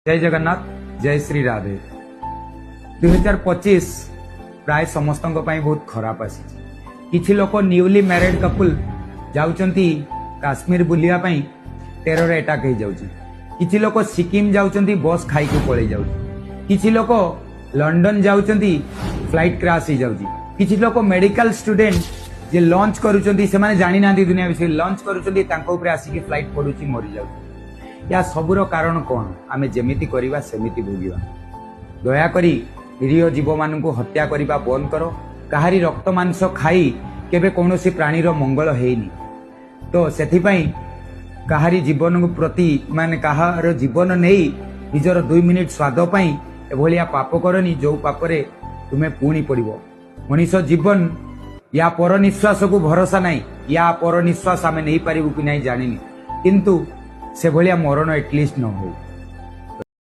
जय जगन्नाथ जय श्री राधे 2025 प्राय समस्त बहुत खराब आसी किछि लोक न्यूली मैरिड कपल जाउचंती काश्मीर बुलिया पई टेरर अटैक हो जाउची किछि लोक सिक्किम जाउचंती बस खाई को पळे जाउची किछि लोक लंदन जाउचंती फ्लाइट क्रैश हो जाउची किछि लोक मेडिकल स्टूडेंट जे लॉन्च करूचंती से माने जानि नांदी दुनिया विषय लॉन्च करूचंती तांको ऊपर आसी फ्लाइट पडुची मरि जाउची या सबुर कारण कौन आमे जेमिति करिबा सेमिति भोगिबा दयाकरी निरीह जीव मानू हत्या करने बंद कर कहारी रक्त मांस खाई केबे कौनसी प्राणीर मंगल हेनी तो सेथिपाई कहारी जीवन प्रति माने कहार जीवन नहीं निजर 2 मिनिट स्वाद पाई एभलिया पाप करनी जो पापरे तुम्हें पुणी पड़िबो मनीष जीवन या पर निश्वास को भरोसा नहीं या पर निश्वास आमे नहीं पारिबु कि नहीं जानिनी किंतु से भलिया मरण एटलिस्ट न हो।